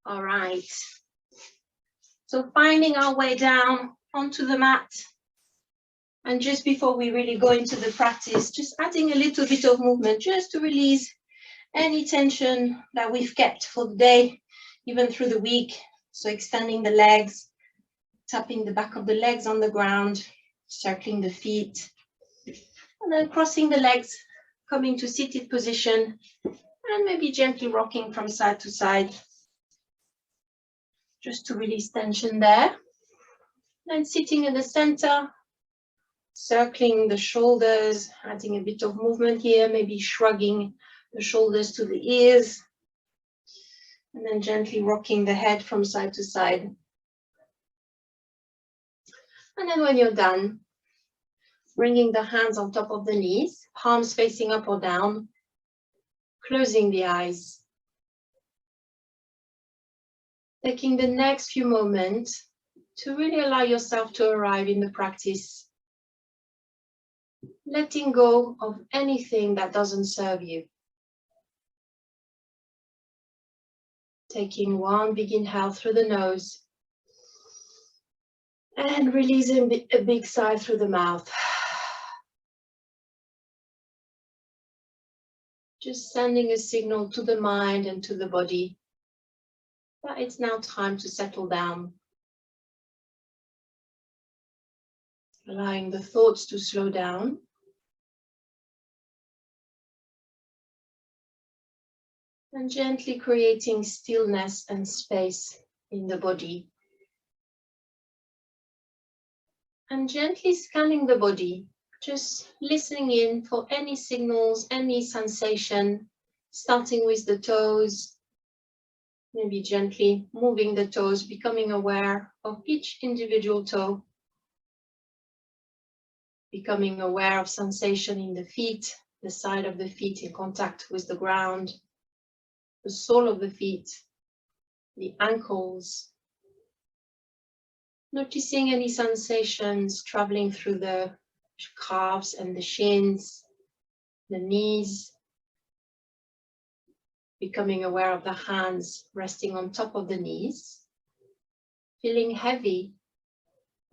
All right. So finding our way down onto the mat. And just before we really go into the practice, just adding a little bit of movement just to release any tension that we've kept for the day, even through the week. So extending the legs, tapping the back of the legs on the ground, circling the feet, and then crossing the legs, coming to seated position, and maybe gently rocking from side to side, just to release tension there. Then sitting in the center, circling the shoulders, adding a bit of movement here, maybe shrugging the shoulders to the ears, and then gently rocking the head from side to side. And then when you're done, bringing the hands on top of the knees, palms facing up or down, closing the eyes. Taking the next few moments to really allow yourself to arrive in the practice, letting go of anything that doesn't serve you. Taking one big inhale through the nose and releasing a big sigh through the mouth. Just sending a signal to the mind and to the body that it's now time to settle down. Allowing the thoughts to slow down. And gently creating stillness and space in the body. And gently scanning the body, just listening in for any signals, any sensation, starting with the toes, maybe gently moving the toes, becoming aware of each individual toe, becoming aware of sensation in the feet, the side of the feet in contact with the ground, the sole of the feet, the ankles, noticing any sensations traveling through the calves and the shins, the knees, becoming aware of the hands resting on top of the knees, feeling heavy,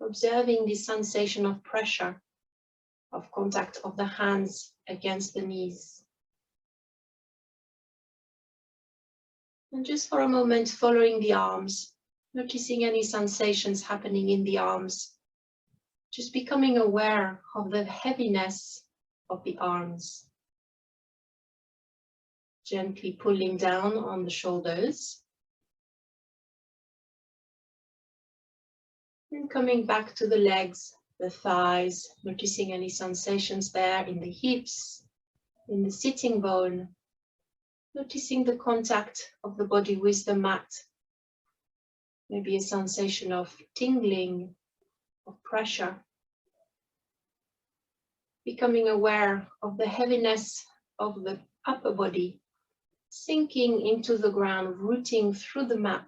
observing the sensation of pressure, of contact of the hands against the knees. And just for a moment, following the arms, noticing any sensations happening in the arms, just becoming aware of the heaviness of the arms. Gently pulling down on the shoulders. And coming back to the legs, the thighs, noticing any sensations there in the hips, in the sitting bone, noticing the contact of the body with the mat. Maybe a sensation of tingling, of pressure. Becoming aware of the heaviness of the upper body, sinking into the ground, rooting through the mat.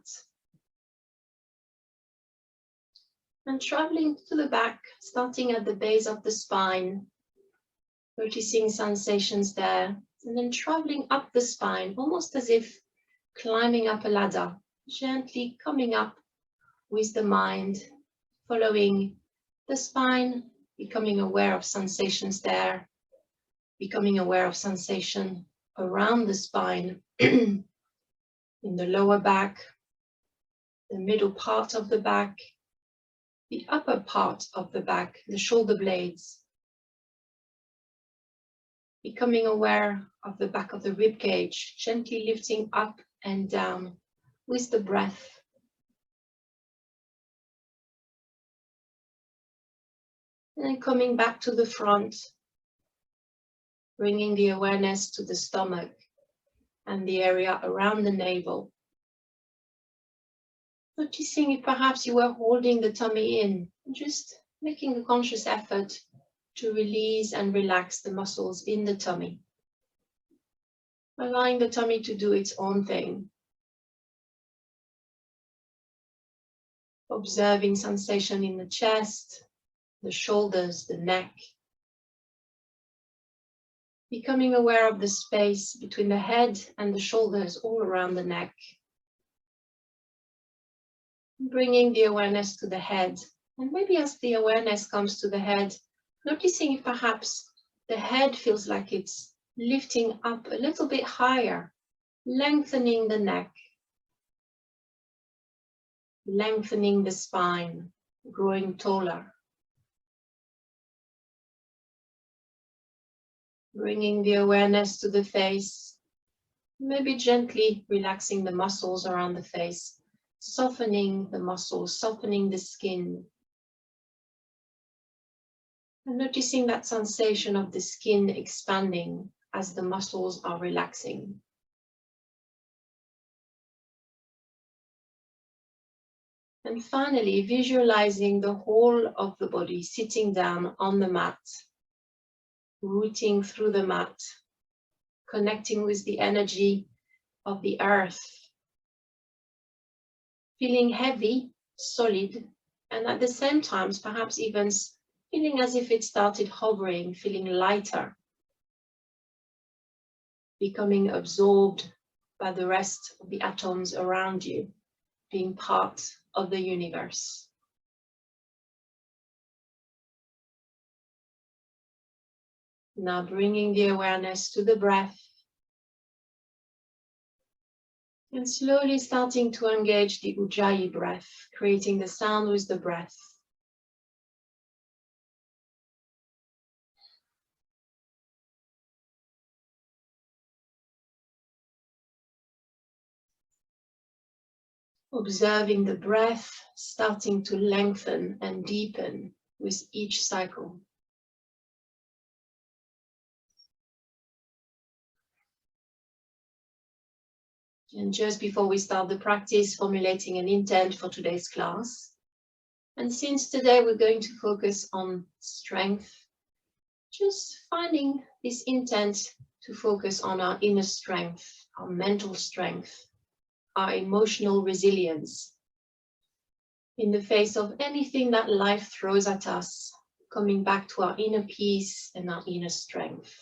And traveling to the back, starting at the base of the spine, noticing sensations there, and then traveling up the spine, almost as if climbing up a ladder, gently coming up with the mind, following the spine, becoming aware of sensations there, becoming aware of sensation around the spine, in the lower back, the middle part of the back, the upper part of the back, the shoulder blades. Becoming aware of the back of the rib cage, gently lifting up and down with the breath. And then coming back to the front, bringing the awareness to the stomach and the area around the navel. Noticing if perhaps you were holding the tummy in, just making a conscious effort to release and relax the muscles in the tummy. Allowing the tummy to do its own thing. Observing sensation in the chest, the shoulders, the neck. Becoming aware of the space between the head and the shoulders all around the neck. Bringing the awareness to the head. And maybe as the awareness comes to the head, noticing if perhaps the head feels like it's lifting up a little bit higher, lengthening the neck, lengthening the spine, growing taller. Bringing the awareness to the face, maybe gently relaxing the muscles around the face, softening the muscles, softening the skin. And noticing that sensation of the skin expanding as the muscles are relaxing. And finally, visualizing the whole of the body sitting down on the mat, rooting through the mat, connecting with the energy of the earth, feeling heavy, solid, and at the same time, perhaps even feeling as if it started hovering, feeling lighter, becoming absorbed by the rest of the atoms around you, being part of the universe. Now bringing the awareness to the breath and slowly starting to engage the Ujjayi breath, creating the sound with the breath. Observing the breath starting to lengthen and deepen with each cycle. And just before we start the practice, formulating an intent for today's class. And since today we're going to focus on strength, just finding this intent to focus on our inner strength, our mental strength, our emotional resilience in the face of anything that life throws at us, coming back to our inner peace and our inner strength.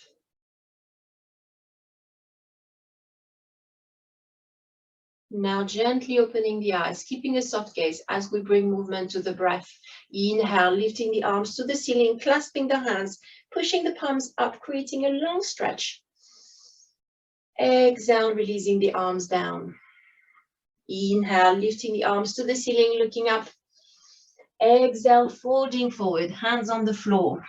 Now gently opening the eyes, keeping a soft gaze as we bring movement to the breath. Inhale, lifting the arms to the ceiling, clasping the hands, pushing the palms up, creating a long stretch. Exhale, releasing the arms down. Inhale, lifting the arms to the ceiling, looking up. Exhale, folding forward, hands on the floor.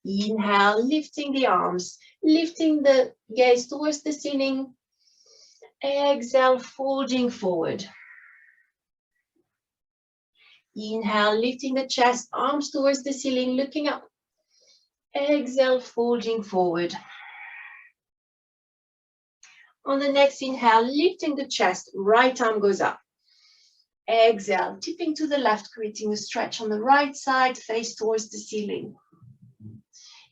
Inhale, lifting the arms, lifting the gaze towards the ceiling. Exhale, folding forward. Inhale, lifting the chest, arms towards the ceiling, looking up. Exhale, folding forward. On the next inhale, lifting the chest, right arm goes up. Exhale, tipping to the left, creating a stretch on the right side, face towards the ceiling.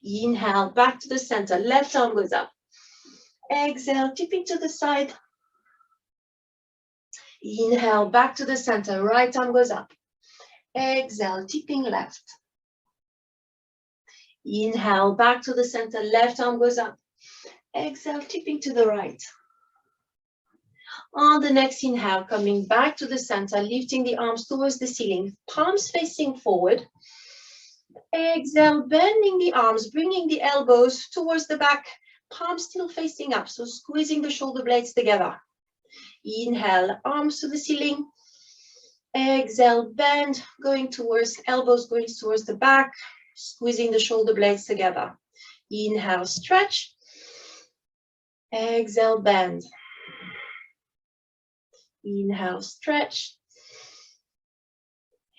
Inhale, back to the center, left arm goes up. Exhale, tipping to the side. Inhale, back to the center, right arm goes up. Exhale, tipping left. Inhale, back to the center, left arm goes up. Exhale, tipping to the right. On the next inhale, coming back to the center, lifting the arms towards the ceiling, palms facing forward. Exhale, bending the arms, bringing the elbows towards the back, palms still facing up, so squeezing the shoulder blades together. Inhale, arms to the ceiling. Exhale, bend, going towards, elbows going towards the back, squeezing the shoulder blades together. Inhale, stretch. Exhale, bend. Inhale, stretch.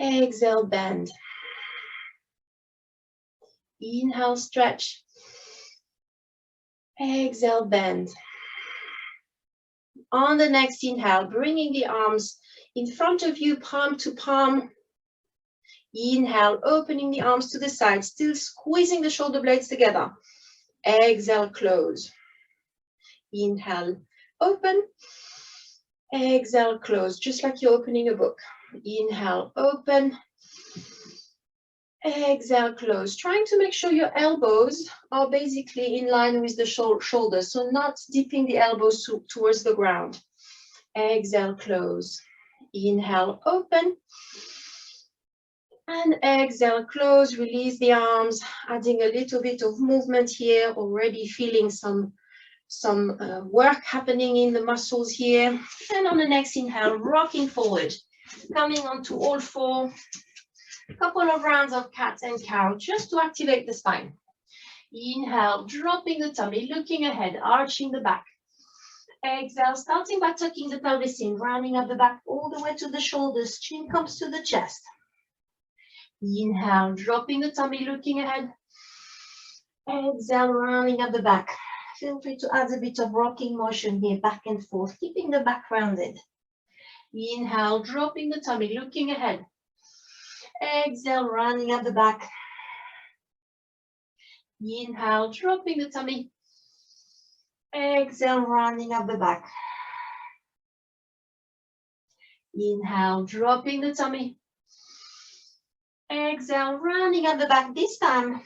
Exhale, bend. Inhale, stretch. Exhale, bend. On the next inhale, bringing the arms in front of you, palm to palm. Inhale, opening the arms to the side, still squeezing the shoulder blades together. Exhale, close. Inhale, open. Exhale, close, just like you're opening a book. Inhale, open. Exhale, close. Trying to make sure your elbows are basically in line with the shoulders, so not dipping the elbows towards the ground. Exhale, close. Inhale, open. And exhale, close, release the arms, adding a little bit of movement here, already feeling some work happening in the muscles here. And on the next inhale, rocking forward, coming onto all four. A couple of rounds of cat and cow just to activate the spine. Inhale, dropping the tummy, looking ahead, arching the back. Exhale, starting by tucking the pelvis in, rounding up the back all the way to the shoulders, chin comes to the chest. Inhale, dropping the tummy, looking ahead. Exhale, rounding up the back. Feel free to add a bit of rocking motion here, back and forth, keeping the back rounded. Inhale, dropping the tummy, looking ahead. Exhale, rounding up the back. Inhale, dropping the tummy. Exhale, rounding up the back. Inhale, dropping the tummy. Exhale, rounding up the back. This time,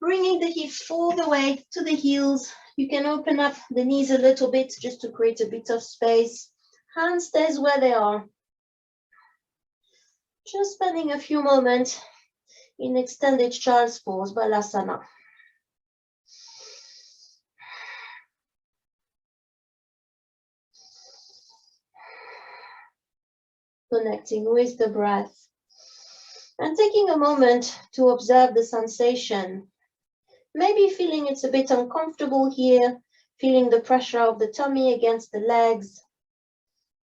bringing the hips all the way to the heels. You can open up the knees a little bit just to create a bit of space. Hands stays where they are. Just spending a few moments in extended child's pose, Balasana. Connecting with the breath. And taking a moment to observe the sensation. Maybe feeling it's a bit uncomfortable here, feeling the pressure of the tummy against the legs,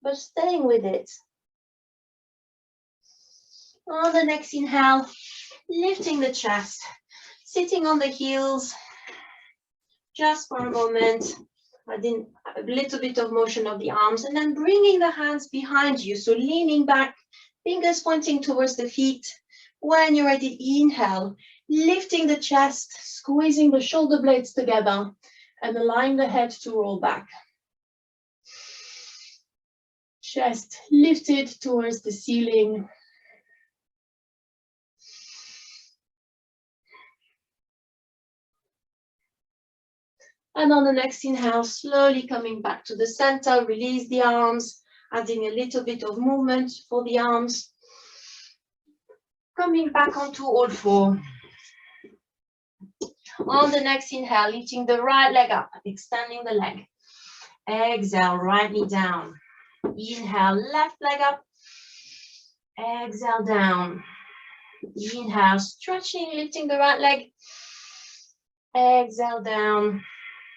but staying with it. On the next inhale, lifting the chest, sitting on the heels, just for a moment, adding a little bit of motion of the arms, and then bringing the hands behind you, so leaning back, fingers pointing towards the feet. When you're ready, inhale, lifting the chest, squeezing the shoulder blades together, and allowing the head to roll back. Chest lifted towards the ceiling. And on the next inhale, slowly coming back to the center, release the arms, adding a little bit of movement for the arms. Coming back onto all four. On the next inhale, lifting the right leg up, extending the leg. Exhale, right knee down. Inhale, left leg up. Exhale, down. Inhale, stretching, lifting the right leg. Exhale, down.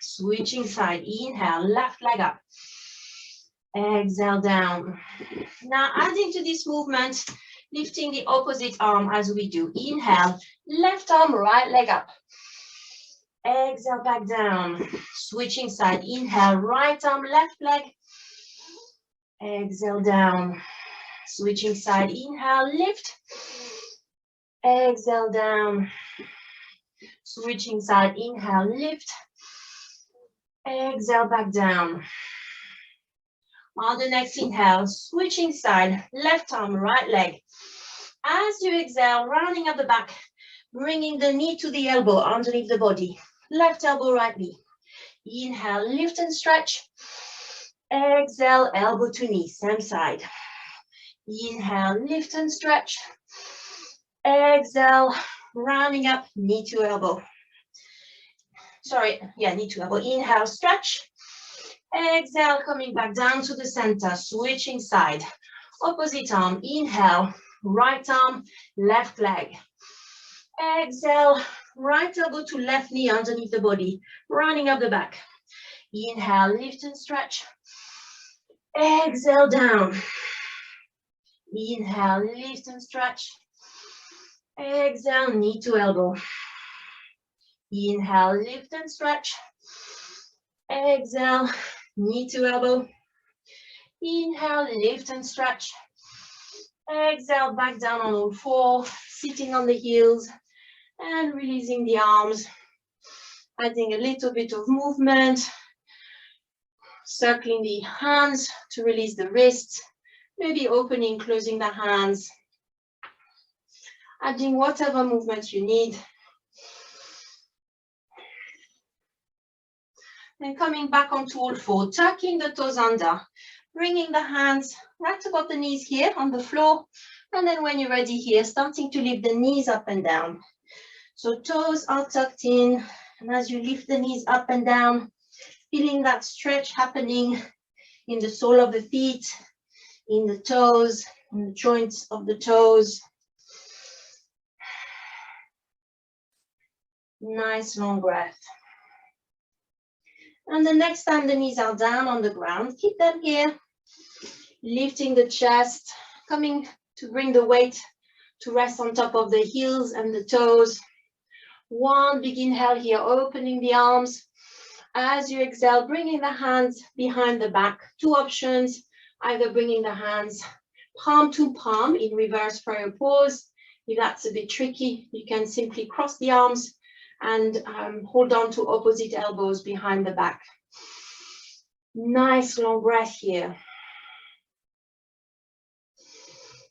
Switching side. Inhale, left leg up. Exhale, down. Now adding to this movement, lifting the opposite arm as we do. Inhale, left arm, right leg up. Exhale, back down. Switching side. Inhale, right arm, left leg. Exhale, down. Switching side. Inhale, lift. Exhale, down. Switching side. Inhale, lift. Exhale, back down. On the next inhale, switching side, left arm, right leg. As you exhale, rounding up the back, bringing the knee to the elbow underneath the body. Left elbow, right knee. Inhale, lift and stretch. Exhale, elbow to knee, same side. Inhale, lift and stretch. Exhale, rounding up, knee to elbow. Knee to elbow. Inhale, stretch. Exhale, coming back down to the center, switching side. Opposite arm, inhale, right arm, left leg. Exhale, right elbow to left knee underneath the body, rounding up the back. Inhale, lift and stretch. Exhale, down. Inhale, lift and stretch. Exhale, knee to elbow. Inhale, lift and stretch. Exhale, knee to elbow. Inhale, lift and stretch. Exhale, back down on all four, sitting on the heels and releasing the arms. Adding a little bit of movement. Circling the hands to release the wrists. Maybe opening, closing the hands. Adding whatever movement you need. And coming back onto all four, tucking the toes under, Bringing the hands right above the knees here on the floor. And then when you're ready here, starting to lift the knees up and down. So toes are tucked in. And as you lift the knees up and down, feeling that stretch happening in the sole of the feet, in the toes, in the joints of the toes. Nice long breath. And the next time the knees are down on the ground, keep them here. Lifting the chest, coming to bring the weight to rest on top of the heels and the toes. One big inhale here, opening the arms. As you exhale, bringing the hands behind the back. Two options, either bringing the hands palm to palm in reverse prayer pose. If that's a bit tricky, you can simply cross the arms and hold on to opposite elbows behind the back. Nice long breath here.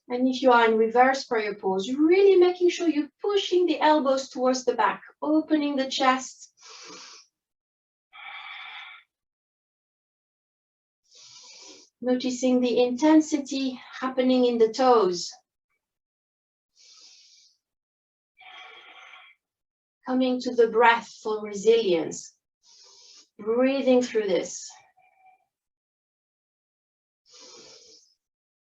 And if you are in reverse prayer pose, you're really making sure you're pushing the elbows towards the back, opening the chest. Noticing the intensity happening in the toes. Coming to the breath for resilience. Breathing through this.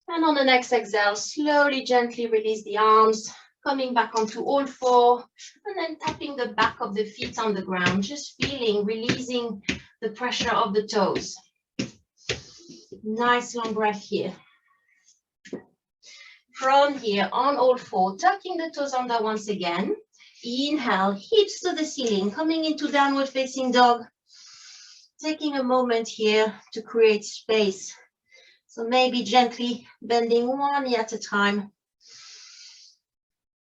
And on the next exhale, slowly, gently release the arms, coming back onto all four, and then tapping the back of the feet on the ground, just feeling, releasing the pressure of the toes. Nice long breath here. From here, on all four, tucking the toes under once again. Inhale, hips to the ceiling, coming into downward facing dog. Taking a moment here to create space. So maybe gently bending one knee at a time.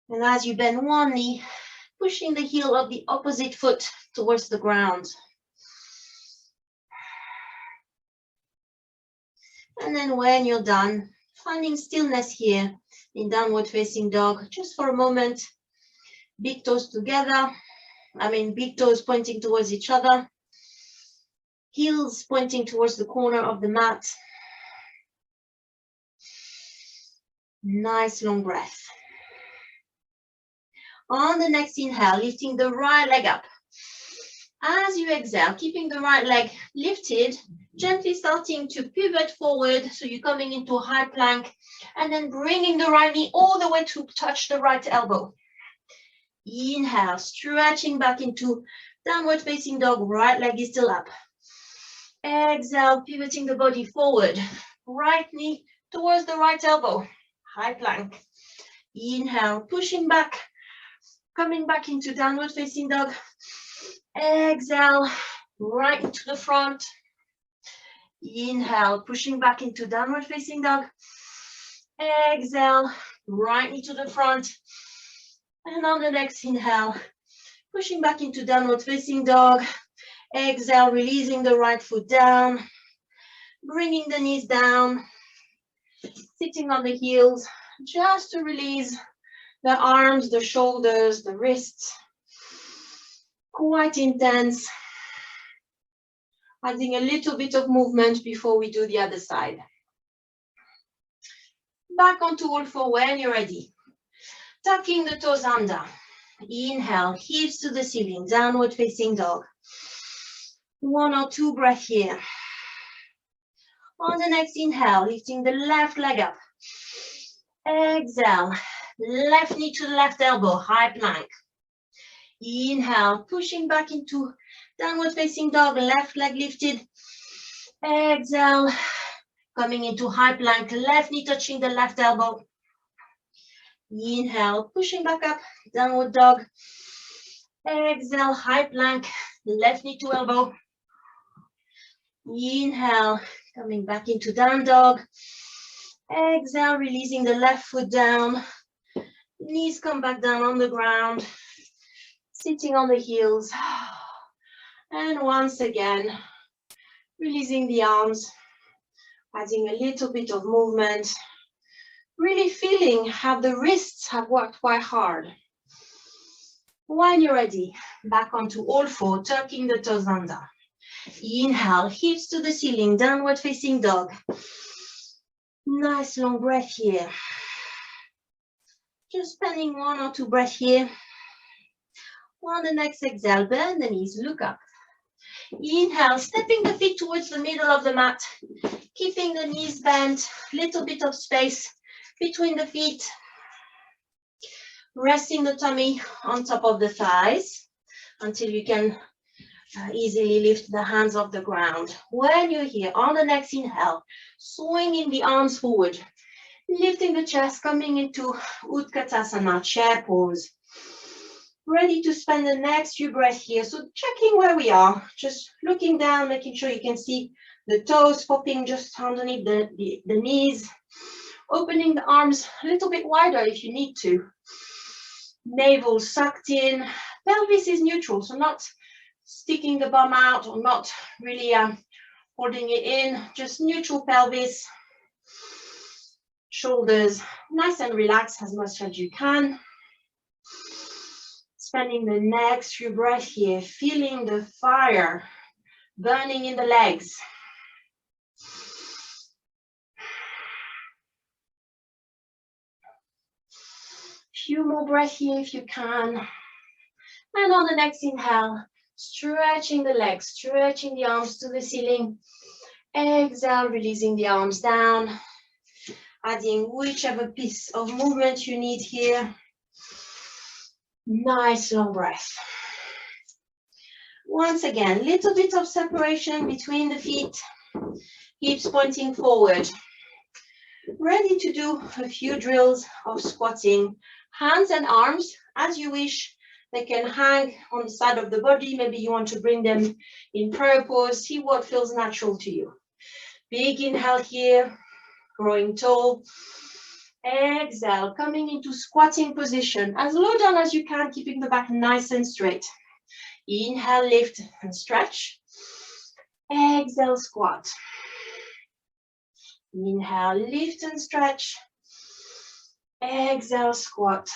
And as you bend one knee, pushing the heel of the opposite foot towards the ground. And then when you're done, finding stillness here in downward facing dog, just for a moment. Big toes together, big toes pointing towards each other. Heels pointing towards the corner of the mat. Nice long breath. On the next inhale, lifting the right leg up. As you exhale, keeping the right leg lifted, gently starting to pivot forward. So you're coming into a high plank and then bringing the right knee all the way to touch the right elbow. Inhale, stretching back into downward facing dog, right leg is still up. Exhale, pivoting the body forward, right knee towards the right elbow, high plank. Inhale, pushing back, coming back into downward facing dog. Exhale, right to the front. Inhale, pushing back into downward facing dog. Exhale, right knee to the front. And on the next inhale, pushing back into downward facing dog. Exhale, releasing the right foot down. Bringing the knees down. Sitting on the heels, just to release the arms, the shoulders, the wrists. Quite intense. Adding a little bit of movement before we do the other side. Back onto all four when you're ready. Tucking the toes under. Inhale, hips to the ceiling, downward facing dog. One or two breaths here. On the next inhale, lifting the left leg up. Exhale, left knee to the left elbow, high plank. Inhale, pushing back into downward facing dog, left leg lifted. Exhale, coming into high plank, left knee touching the left elbow. Inhale, pushing back up, downward dog. Exhale, high plank, left knee to elbow. Inhale, coming back into down dog. Exhale, releasing the left foot down. Knees come back down on the ground. Sitting on the heels. And once again, releasing the arms. Adding a little bit of movement. Really feeling how the wrists have worked quite hard. When you're ready, back onto all four, tucking the toes under. Inhale, hips to the ceiling, downward facing dog. Nice long breath here. Just spending 1 or 2 breaths here. On the next exhale, bend the knees, look up. Inhale, stepping the feet towards the middle of the mat, keeping the knees bent, little bit of space between the feet. Resting the tummy on top of the thighs until you can easily lift the hands off the ground. When you're here, on the next inhale, swinging the arms forward, lifting the chest, coming into Utkatasana, chair pose. Ready to spend the next few breaths here. So checking where we are, just looking down, making sure you can see the toes popping just underneath the knees, opening the arms a little bit wider if you need to. Navel sucked in, pelvis is neutral, so not sticking the bum out or not really holding it in, just neutral pelvis, shoulders nice and relaxed as much as you can. Spending the next few breaths here, feeling the fire burning in the legs. Few more breaths here if you can. And on the next inhale, stretching the legs, stretching the arms to the ceiling. Exhale, releasing the arms down. Adding whichever piece of movement you need here. Nice long breath. Once again, little bit of separation between the feet, hips pointing forward. Ready to do a few drills of squatting. Hands and arms, as you wish, they can hang on the side of the body. Maybe you want to bring them in prayer pose. See what feels natural to you. Big inhale here, growing tall. Exhale, coming into squatting position. As low down as you can, keeping the back nice and straight. Inhale, lift and stretch. Exhale, squat. Inhale, lift and stretch. Exhale, squat.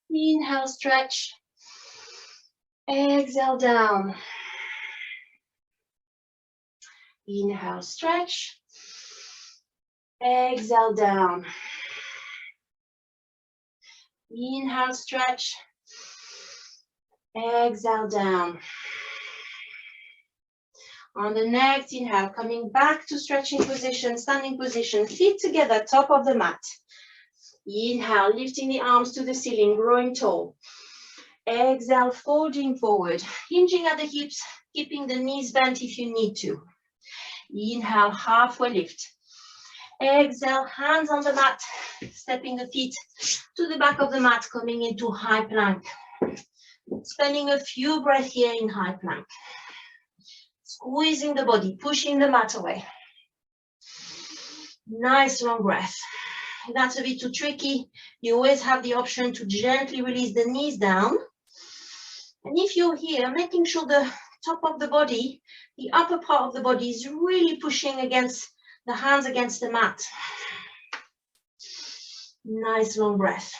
Inhale, stretch. Exhale, down. Inhale, stretch. Exhale, down. Inhale, stretch. Exhale, down. On the next inhale, coming back to stretching position, standing position, feet together, top of the mat. Inhale, lifting the arms to the ceiling, growing tall. Exhale, folding forward, hinging at the hips, keeping the knees bent if you need to. Inhale, halfway lift. Exhale, hands on the mat, stepping the feet to the back of the mat, coming into high plank. Spending a few breaths here in high plank. Squeezing the body, pushing the mat away. Nice long breath. If that's a bit too tricky, you always have the option to gently release the knees down. And if you're here, making sure the top of the body, the upper part of the body is really pushing against the hands against the mat. Nice long breath.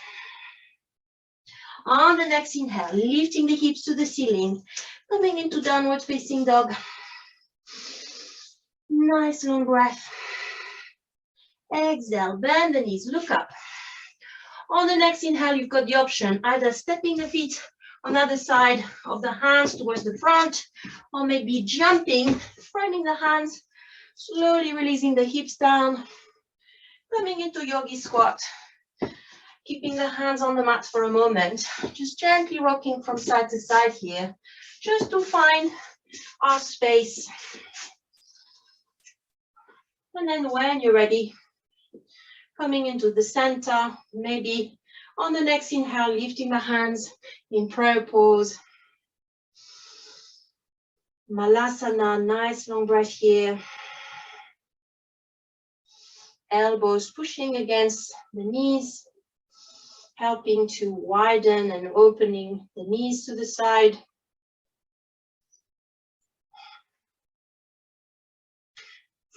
On the next inhale, lifting the hips to the ceiling, coming into downward facing dog. Nice long breath. Exhale, bend the knees, look up. On the next inhale, you've got the option, either stepping the feet on the other side of the hands towards the front, or maybe jumping, framing the hands, slowly releasing the hips down, coming into yogi squat, keeping the hands on the mat for a moment, just gently rocking from side to side here, just to find our space. And then when you're ready, coming into the center, maybe on the next inhale, lifting the hands in prayer pose. Malasana, nice long breath here. Elbows pushing against the knees, helping to widen and opening the knees to the side.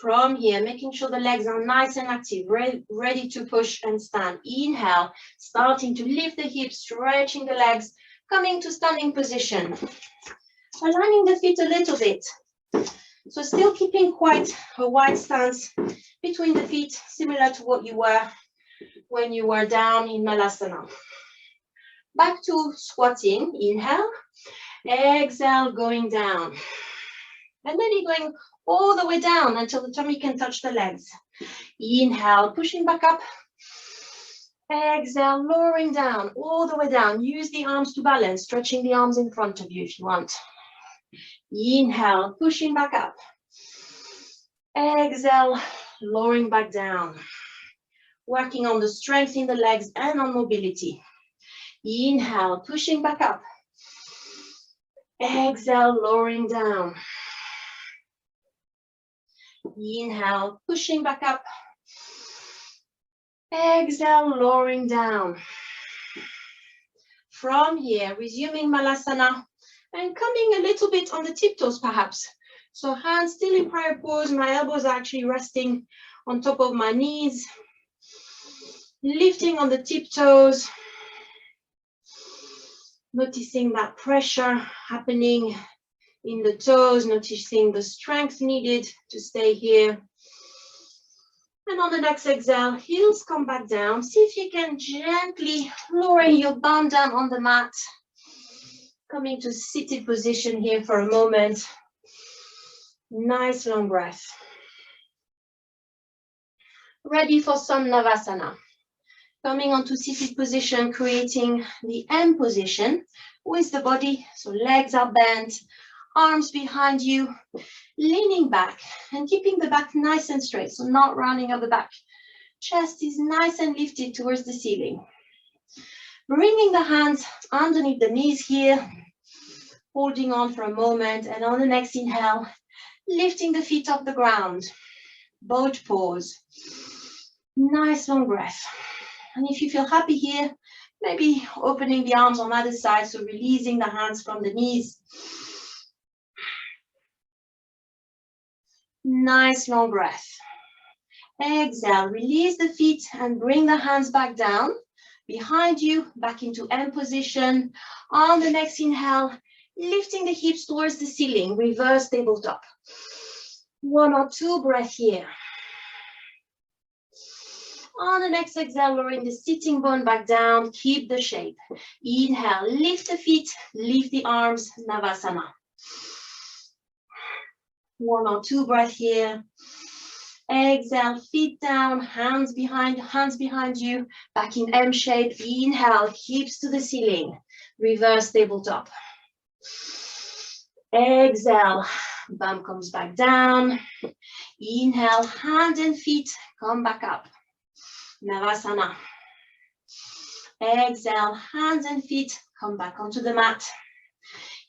From here, making sure the legs are nice and active, ready to push and stand. Inhale, starting to lift the hips, stretching the legs, coming to standing position. Aligning the feet a little bit. So still keeping quite a wide stance between the feet, similar to what you were when you were down in Navasana. Back to squatting. Inhale. Exhale, going down. And then you're going all the way down until the tummy can touch the legs. Inhale, pushing back up. Exhale, lowering down, all the way down. Use the arms to balance, stretching the arms in front of you if you want. Inhale, pushing back up. Exhale, lowering back down. Working on the strength in the legs and on mobility. Inhale, pushing back up. Exhale, lowering down. Inhale, pushing back up. Exhale, lowering down. From here, resuming Malasana and coming a little bit on the tiptoes perhaps. So hands still in prayer pose, my elbows are actually resting on top of my knees. Lifting on the tiptoes. Noticing that pressure happening in the toes, noticing the strength needed to stay here. And on the next exhale, heels come back down. See if you can gently lower your bum down on the mat. Coming to seated position here for a moment. Nice long breath. Ready for some Navasana. Coming onto seated position, creating the M position with the body. So legs are bent, arms behind you, leaning back and keeping the back nice and straight, so not rounding up the back. Chest is nice and lifted towards the ceiling. Bringing the hands underneath the knees here, holding on for a moment, and on the next inhale, lifting the feet off the ground. Boat pose. Nice long breath. And if you feel happy here, maybe opening the arms on either side, so releasing the hands from the knees. Nice long breath. Exhale, release the feet and bring the hands back down. Behind you, back into M position. On the next inhale, lifting the hips towards the ceiling, reverse tabletop. 1 or 2 breaths here. On the next exhale, lowering the sitting bone back down, keep the shape. Inhale, lift the feet, lift the arms, Navasana. 1 or 2 breaths here. Exhale, feet down, hands behind you, back in M shape. Inhale, hips to the ceiling, reverse tabletop. Exhale, bum comes back down. Inhale, hands and feet come back up. Navasana. Exhale, hands and feet come back onto the mat.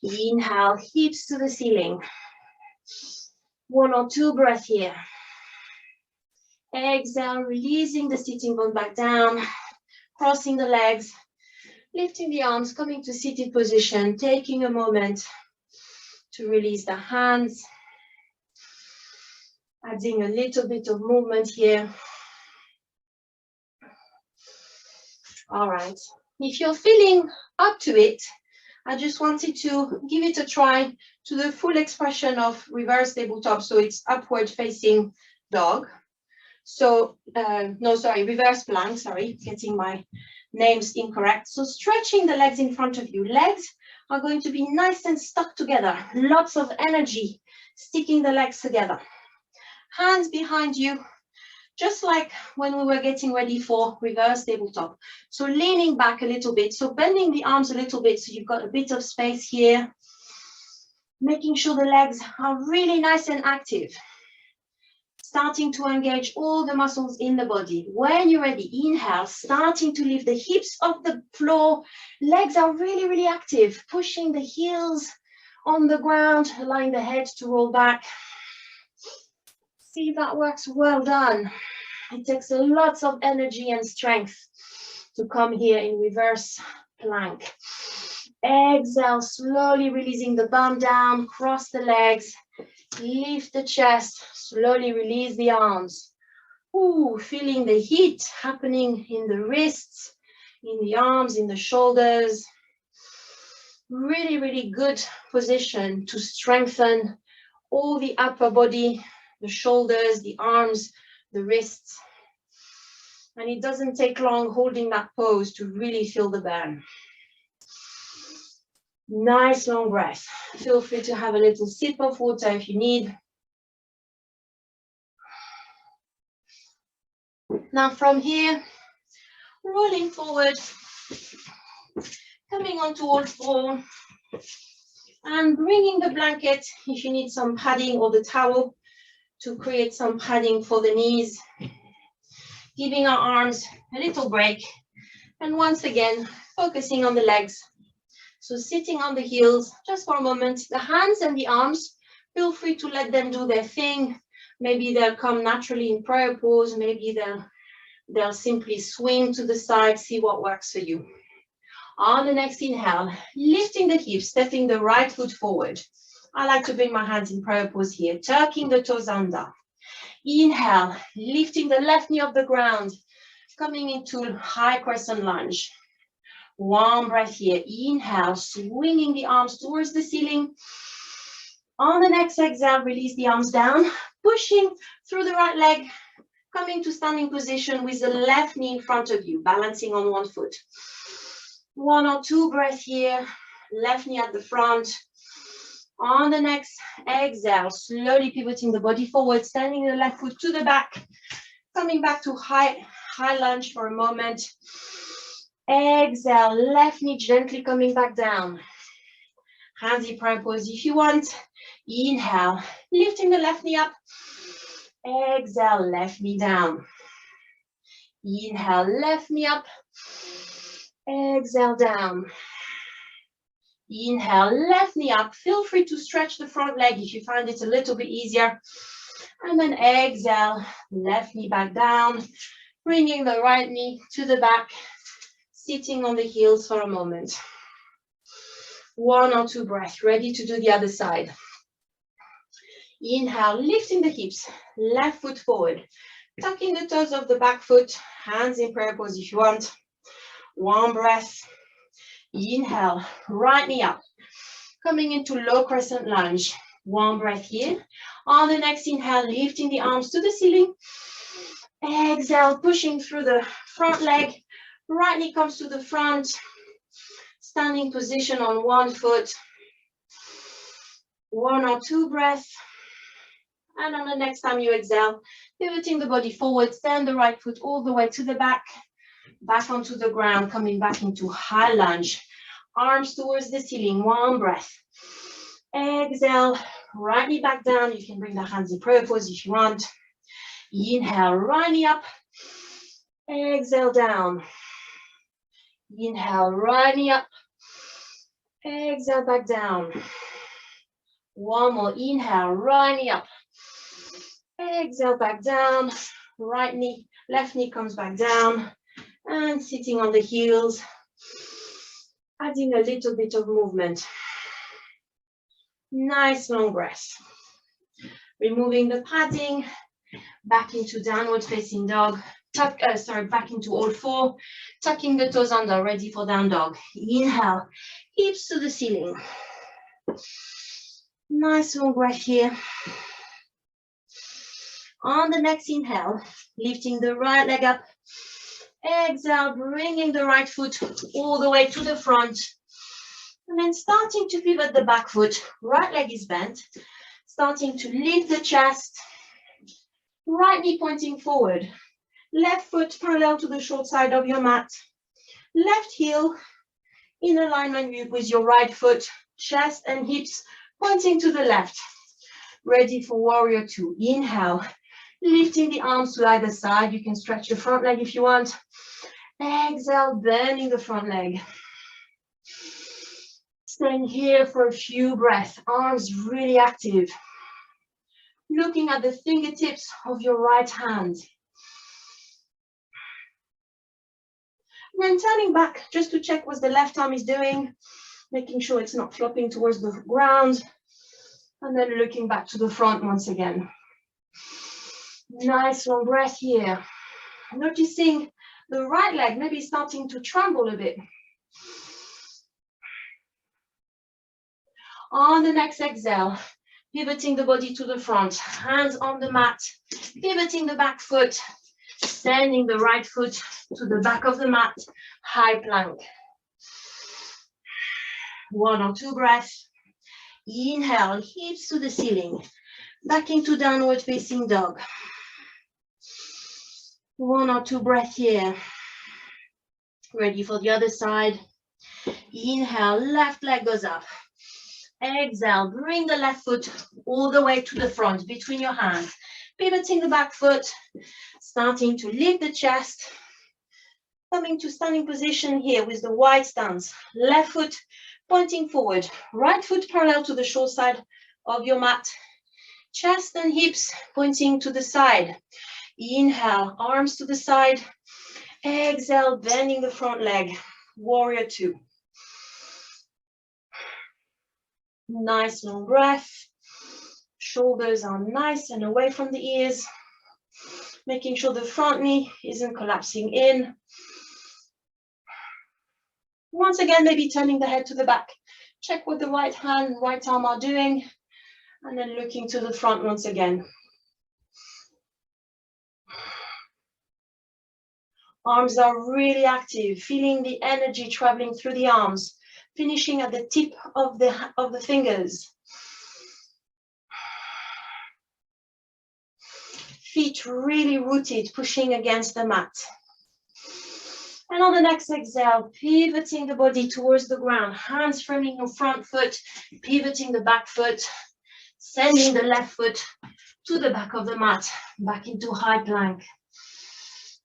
Inhale, hips to the ceiling. 1 or 2 breaths here. Exhale, releasing the sitting bone back down, crossing the legs, lifting the arms, coming to seated position, taking a moment to release the hands, adding a little bit of movement here. All right, if you're feeling up to it, I just wanted to give it a try to the full expression of reverse tabletop. So it's upward facing dog. So, reverse plank, getting my names incorrect. So stretching the legs in front of you. Legs are going to be nice and stuck together. Lots of energy sticking the legs together. Hands behind you. Just like when we were getting ready for reverse tabletop. So leaning back a little bit, so bending the arms a little bit so you've got a bit of space here. Making sure the legs are really nice and active. Starting to engage all the muscles in the body. When you're ready, inhale, starting to lift the hips off the floor. Legs are really, really active, pushing the heels on the ground, allowing the head to roll back. See if that works. Well done. It takes a lot of energy and strength to come here in reverse plank. Exhale, slowly releasing the bum down, cross the legs, lift the chest, slowly release the arms. Ooh, feeling the heat happening in the wrists, in the arms, in the shoulders. Really, really good position to strengthen all the upper body, the shoulders, the arms, the wrists. And it doesn't take long holding that pose to really feel the burn. Nice long breath. Feel free to have a little sip of water if you need. Now from here, rolling forward, coming onto all four, and bringing the blanket if you need some padding or the towel to create some padding for the knees. Giving our arms a little break. And once again, focusing on the legs. So sitting on the heels just for a moment. The hands and the arms, feel free to let them do their thing. Maybe they'll come naturally in prayer pose. Maybe they'll simply swing to the side, see what works for you. On the next inhale, lifting the hips, stepping the right foot forward. I like to bring my hands in prayer pose here, tucking the toes under. Inhale, lifting the left knee off the ground, coming into high crescent lunge. One breath here. Inhale, swinging the arms towards the ceiling. On the next exhale, release the arms down, pushing through the right leg, coming to standing position with the left knee in front of you, balancing on one foot. One or two breaths here, left knee at the front. On the next exhale, slowly pivoting the body forward, standing the left foot to the back, coming back to high lunge for a moment. Exhale, left knee gently coming back down. Hands in prayer pose if you want. Inhale, lifting the left knee up. Exhale, left knee down. Inhale, left knee up. Exhale, down. Inhale, left knee up. Feel free to stretch the front leg if you find it a little bit easier. And then exhale, left knee back down. Bringing the right knee to the back. Sitting on the heels for a moment. One or two breaths, ready to do the other side. Inhale, lifting the hips, left foot forward, tucking the toes of the back foot, hands in prayer pose if you want. One breath. Inhale, right knee up, coming into low crescent lunge. One breath here. On the next inhale, lifting the arms to the ceiling. Exhale, pushing through the front leg. Right knee comes to the front. Standing position on one foot. One or two breaths. And on the next time you exhale, pivoting the body forward, stand the right foot all the way to the back onto the ground, coming back into high lunge. Arms towards the ceiling, one breath. Exhale, right knee back down. You can bring the hands in prayer pose if you want. Inhale, right knee up. Exhale, down. Inhale, right knee up. Exhale, back down. One more. Inhale, right knee up. Exhale, back down. Right knee, left knee comes back down. And sitting on the heels. Adding a little bit of movement. Nice long breath. Removing the padding. Back into downward facing dog. Back into all four. Tucking the toes under, ready for down dog. Inhale, hips to the ceiling. Nice long breath here. On the next inhale, lifting the right leg up. Exhale, bringing the right foot all the way to the front. And then starting to pivot the back foot. Right leg is bent. Starting to lift the chest. Right knee pointing forward. Left foot parallel to the short side of your mat. Left heel in alignment with your right foot. Chest and hips pointing to the left. Ready for warrior two. Inhale. Lifting the arms to either side. You can stretch the front leg if you want. Exhale, bending the front leg. Staying here for a few breaths. Arms really active. Looking at the fingertips of your right hand. And then turning back just to check what the left arm is doing. Making sure it's not flopping towards the ground. And then looking back to the front once again. Nice long breath here. Noticing the right leg maybe starting to tremble a bit. On the next exhale, pivoting the body to the front, hands on the mat, pivoting the back foot, sending the right foot to the back of the mat, high plank. 1 or 2 breaths. Inhale, hips to the ceiling, back into downward facing dog. 1 or 2 breaths here. Ready for the other side. Inhale, left leg goes up. Exhale, bring the left foot all the way to the front between your hands. Pivoting the back foot, starting to lift the chest. Coming to standing position here with the wide stance. Left foot pointing forward. Right foot parallel to the short side of your mat. Chest and hips pointing to the side. Inhale, arms to the side. Exhale, bending the front leg. Warrior 2. Nice long breath. Shoulders are nice and away from the ears. Making sure the front knee isn't collapsing in. Once again, maybe turning the head to the back. Check what the right hand, right arm are doing. And then looking to the front once again. Arms are really active, feeling the energy traveling through the arms, finishing at the tip of the fingers. Feet really rooted, pushing against the mat. And on the next exhale, pivoting the body towards the ground, hands framing your front foot, pivoting the back foot, sending the left foot to the back of the mat, back into high plank.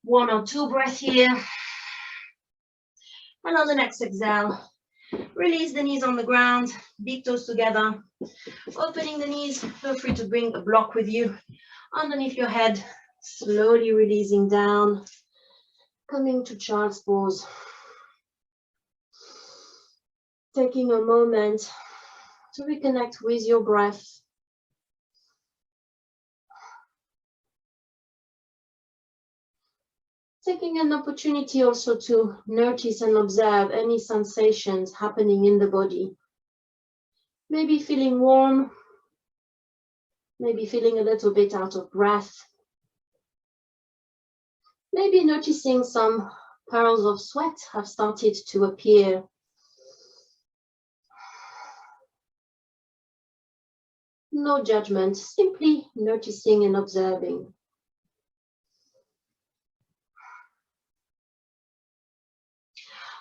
1 or 2 breaths here. And on the next exhale, release the knees on the ground, big toes together. Opening the knees, feel free to bring a block with you underneath your head, slowly releasing down, coming to child's pose. Taking a moment to reconnect with your breath. Taking an opportunity also to notice and observe any sensations happening in the body. Maybe feeling warm, maybe feeling a little bit out of breath. Maybe noticing some pearls of sweat have started to appear. No judgment, simply noticing and observing.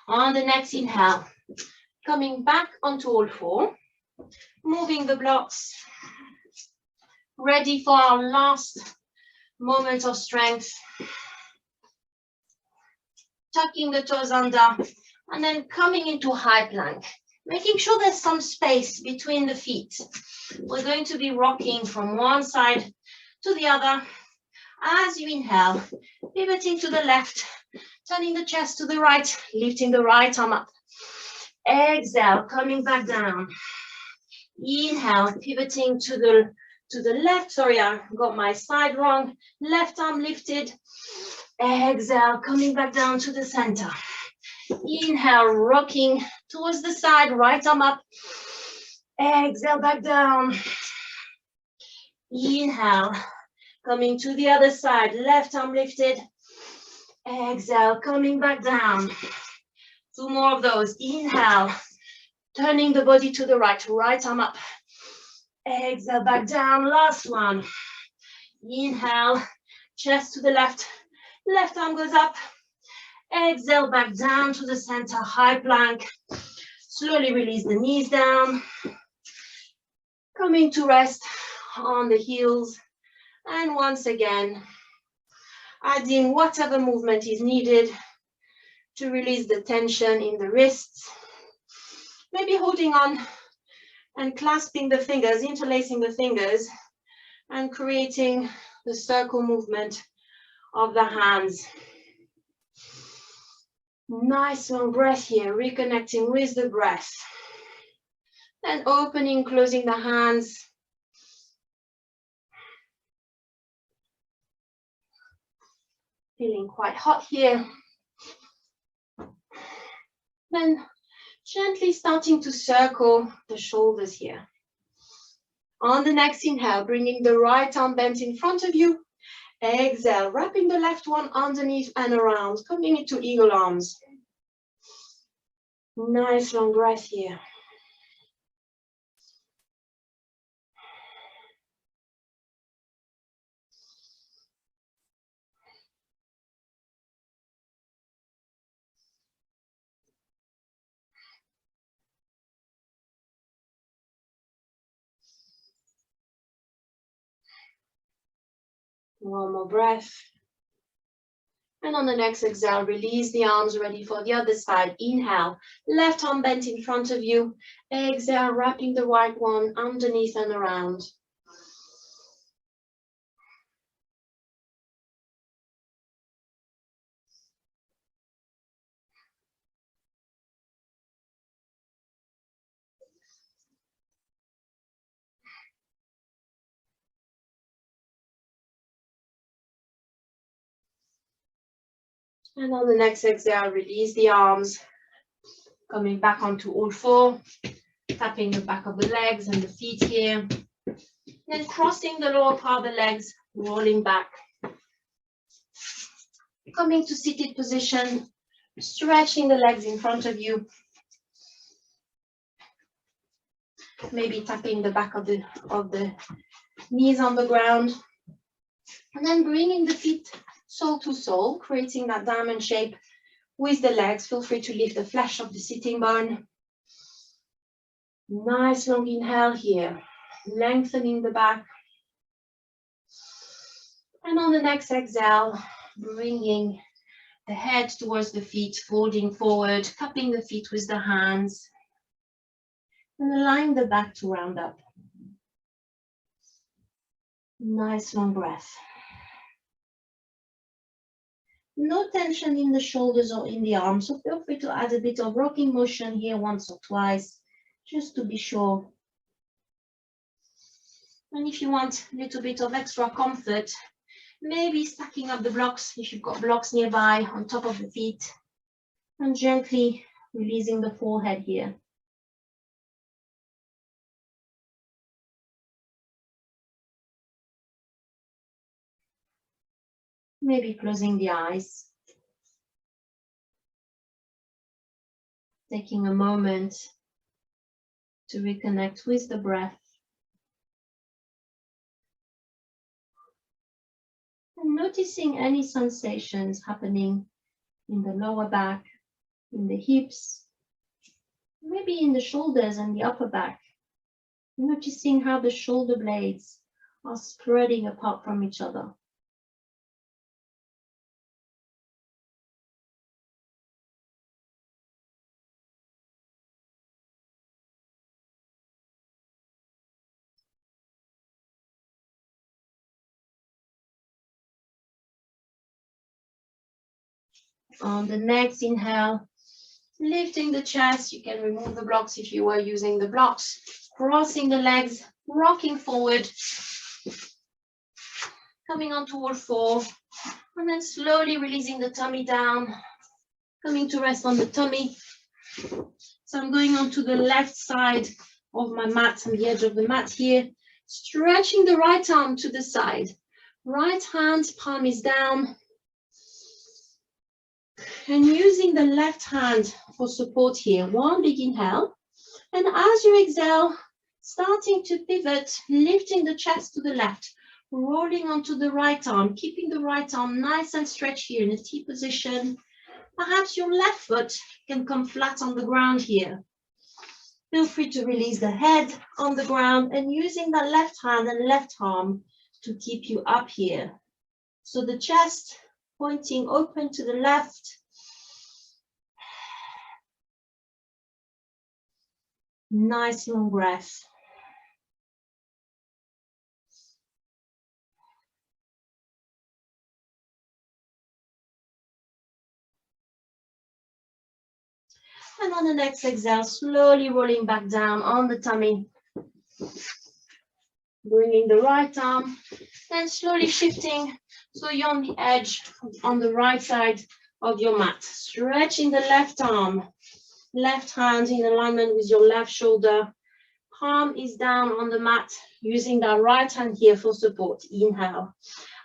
On the next inhale, coming back onto all four, moving the blocks, ready for our last moment of strength. Tucking the toes under, and then coming into high plank, making sure there's some space between the feet. We're going to be rocking from one side to the other. As you inhale, pivoting to the left, turning the chest to the right, lifting the right arm up. Exhale, coming back down. Inhale, pivoting to the left. Sorry, I got my side wrong. Left arm lifted. Exhale, coming back down to the center. Inhale, rocking towards the side, right arm up. Exhale, back down. Inhale, coming to the other side, left arm lifted. Exhale, coming back down. 2 more of those. Inhale, turning the body to the right, right arm up. Exhale, back down. Last one. Inhale, chest to the left, left arm goes up. Exhale, back down to the center, high plank. Slowly release the knees down. Coming to rest on the heels. And once again, adding whatever movement is needed to release the tension in the wrists. Maybe holding on and clasping the fingers, interlacing the fingers, and creating the circle movement of the hands. Nice long breath here, reconnecting with the breath. And opening, closing the hands. Feeling quite hot here. Then Gently starting to circle the shoulders here. On the next inhale, bringing the right arm bent in front of you. Exhale, wrapping the left one underneath and around, coming into eagle arms. Nice long breath here. One more breath. And on the next exhale, release the arms, ready for the other side. Inhale, left arm bent in front of you. Exhale, wrapping the right one underneath and around. And on the next exhale, release the arms, coming back onto all four, tapping the back of the legs and the feet here. Then crossing the lower part of the legs, rolling back. Coming to seated position, stretching the legs in front of you. Maybe tapping the back of the knees on the ground. And then bringing the feet sole to sole, creating that diamond shape with the legs. Feel free to lift the flesh of the sitting bone. Nice long inhale here, lengthening the back. And on the next exhale, bringing the head towards the feet, folding forward, cupping the feet with the hands, and allowing the back to round up. Nice long breath. No tension in the shoulders or in the arms, so feel free to add a bit of rocking motion here once or twice, just to be sure. And if you want a little bit of extra comfort, maybe stacking up the blocks, if you've got blocks nearby, on top of the feet, and gently releasing the forehead here. Maybe closing the eyes. Taking a moment to reconnect with the breath. And noticing any sensations happening in the lower back, in the hips, maybe in the shoulders and the upper back. Noticing how the shoulder blades are spreading apart from each other. On the next inhale, lifting the chest, you can remove the blocks if you were using the blocks, crossing the legs, rocking forward, coming onto all four, and then slowly releasing the tummy down, coming to rest on the tummy. So I'm going onto the left side of my mat, on the edge of the mat here, stretching the right arm to the side. Right hand, palm is down. And using the left hand for support here. One big inhale. And as you exhale, starting to pivot, lifting the chest to the left, rolling onto the right arm, keeping the right arm nice and stretched here in a T position. Perhaps your left foot can come flat on the ground here. Feel free to release the head on the ground and using that left hand and left arm to keep you up here. So the chest pointing open to the left. Nice long breath. And on the next exhale, slowly rolling back down on the tummy. Bringing the right arm and slowly shifting so you're on the edge on the right side of your mat. Stretching the left arm Left hand in alignment with your left shoulder. Palm is down on the mat, using that right hand here for support. Inhale.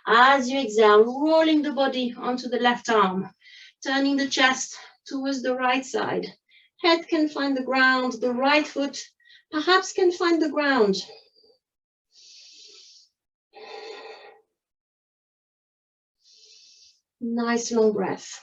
As you exhale, rolling the body onto the left arm, turning the chest towards the right side. Head can find the ground, the right foot perhaps can find the ground. Nice long breath.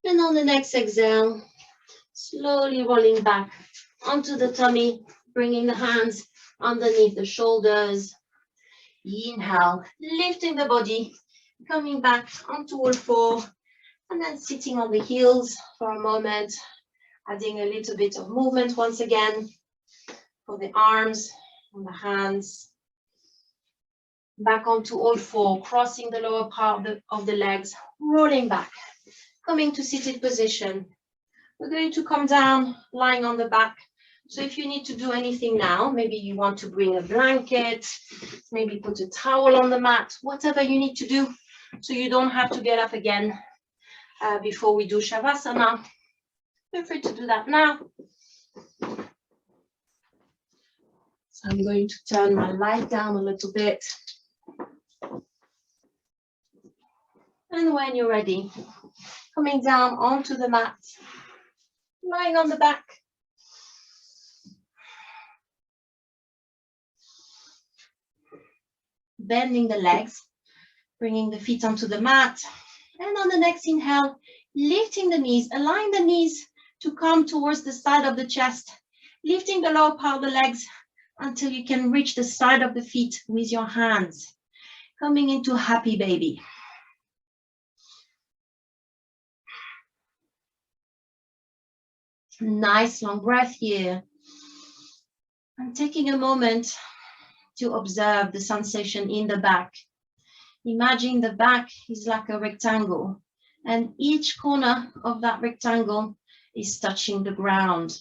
And on the next exhale, slowly rolling back onto the tummy, bringing the hands underneath the shoulders. Inhale, lifting the body, coming back onto all four, and then sitting on the heels for a moment, adding a little bit of movement once again for the arms and the hands. Back onto all four, crossing the lower part of the legs, rolling back, coming to seated position. We're going to come down, lying on the back. So if you need to do anything now, maybe you want to bring a blanket, maybe put a towel on the mat, whatever you need to do, so you don't have to get up again before we do Shavasana. Feel free to do that now. So I'm going to turn my light down a little bit. And when you're ready, coming down onto the mat, lying on the back. Bending the legs, bringing the feet onto the mat. And on the next inhale, lifting the knees, allowing the knees to come towards the side of the chest, lifting the lower part of the legs until you can reach the side of the feet with your hands. Coming into happy baby. Nice long breath here. And taking a moment to observe the sensation in the back. Imagine the back is like a rectangle, and each corner of that rectangle is touching the ground.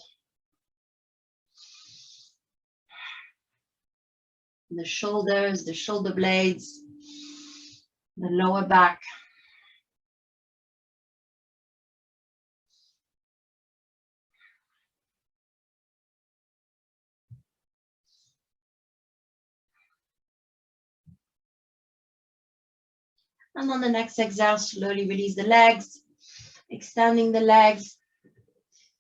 The shoulders, the shoulder blades, the lower back. And on the next exhale, slowly release the legs, extending the legs.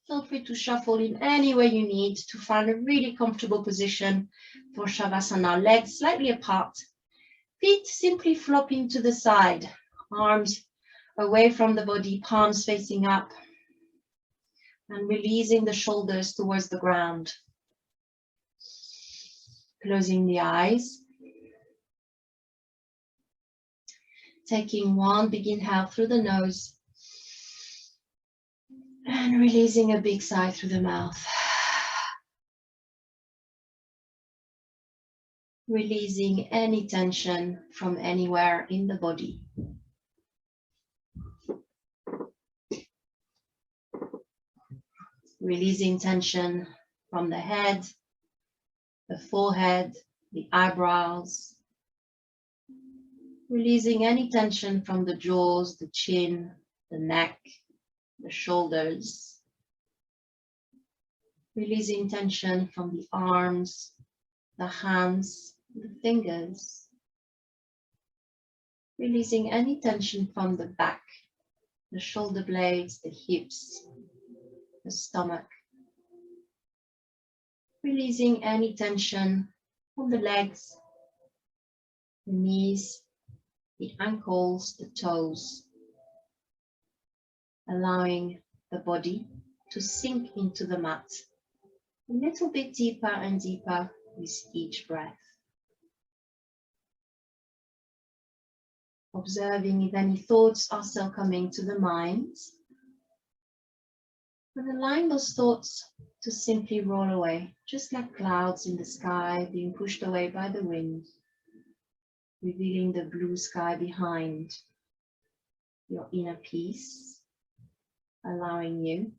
Feel free to shuffle in any way you need to find a really comfortable position for Shavasana. Legs slightly apart, feet simply flopping to the side, arms away from the body, palms facing up, and releasing the shoulders towards the ground. Closing the eyes. Taking one big inhale through the nose and releasing a big sigh through the mouth. Releasing any tension from anywhere in the body. Releasing tension from the head, the forehead, the eyebrows. Releasing any tension from the jaws, the chin, the neck, the shoulders. Releasing tension from the arms, the hands, the fingers. Releasing any tension from the back, the shoulder blades, the hips, the stomach. Releasing any tension from the legs, the knees, the ankles, the toes. Allowing the body to sink into the mat a little bit deeper and deeper with each breath. Observing if any thoughts are still coming to the mind, and allowing those thoughts to simply roll away, just like clouds in the sky being pushed away by the wind, revealing the blue sky behind. your inner peace, allowing you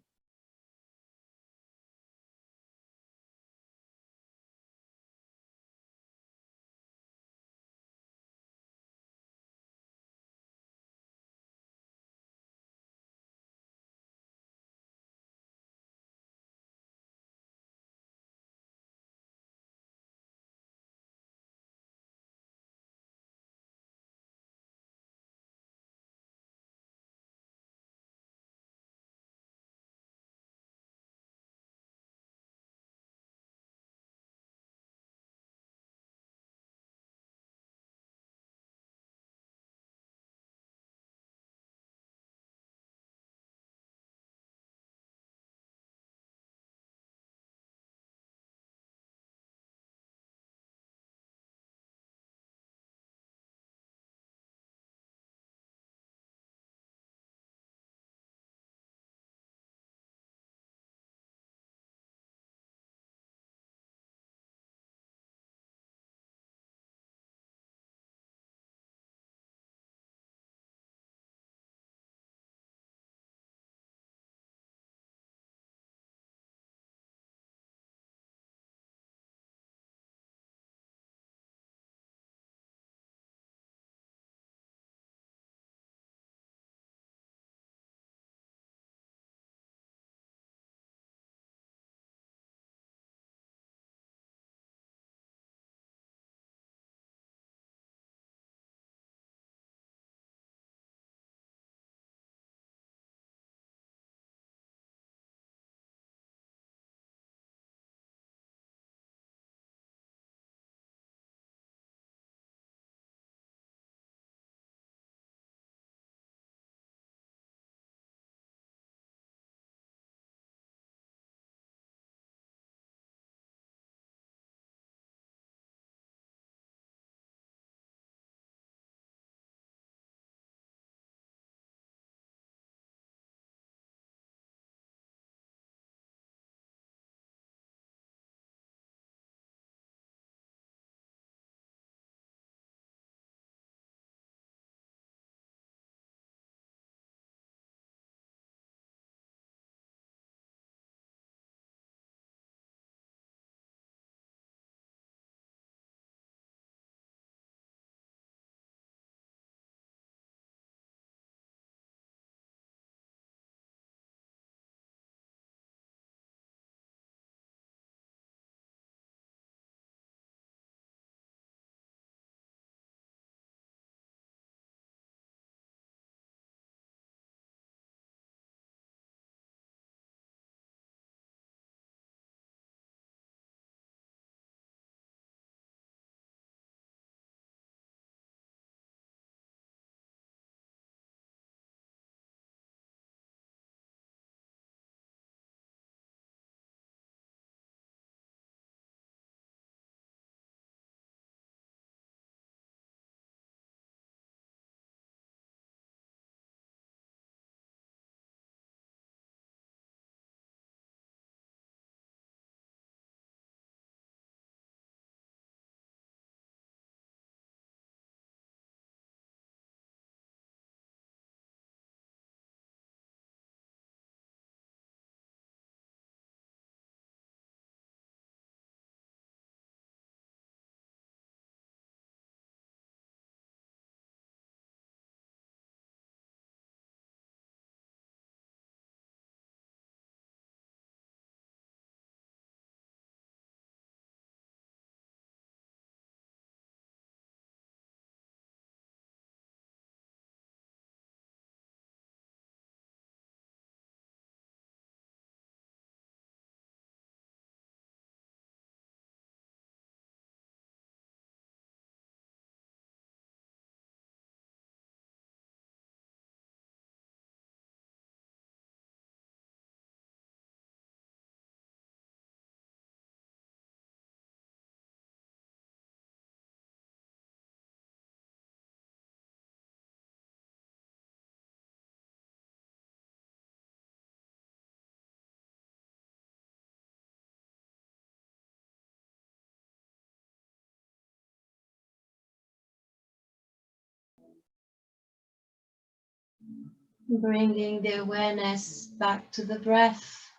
Bringing the awareness back to the breath.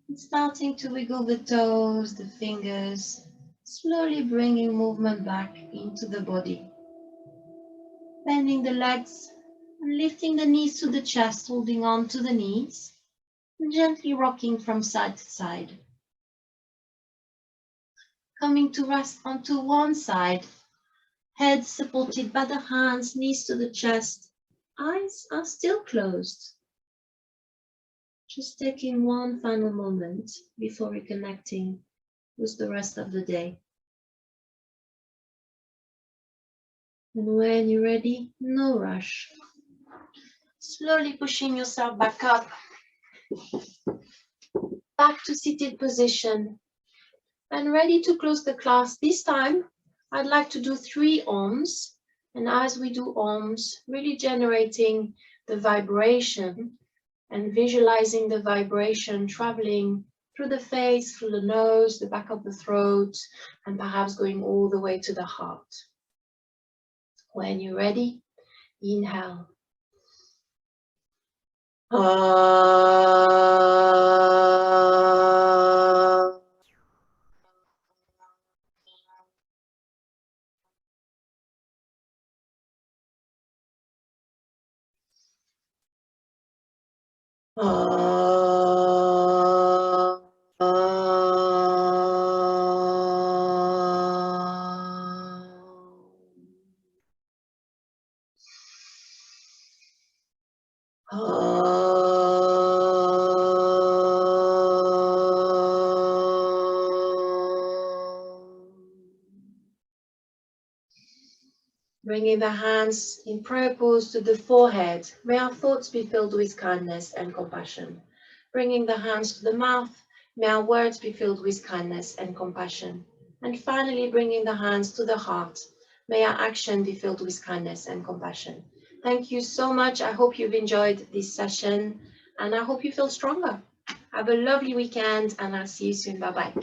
And starting to wiggle the toes, the fingers, slowly bringing movement back into the body. Bending the legs and lifting the knees to the chest, holding on to the knees, and gently rocking from side to side. Coming to rest onto one side, head supported by the hands, knees to the chest, eyes are still closed. Just taking one final moment before reconnecting with the rest of the day. And when you're ready, no rush. Slowly pushing yourself back up, back to seated position, and ready to close the class. This time, I'd like to do 3 ohms. And as we do ohms, really generating the vibration and visualizing the vibration traveling through the face, through the nose, the back of the throat, and perhaps going all the way to the heart. When you're ready, inhale. Bringing the hands in prayer pose to the forehead. May our thoughts be filled with kindness and compassion. Bringing the hands to the mouth. May our words be filled with kindness and compassion. And finally, bringing the hands to the heart. May our action be filled with kindness and compassion. Thank you so much. I hope you've enjoyed this session and I hope you feel stronger. Have a lovely weekend and I'll see you soon. Bye-bye.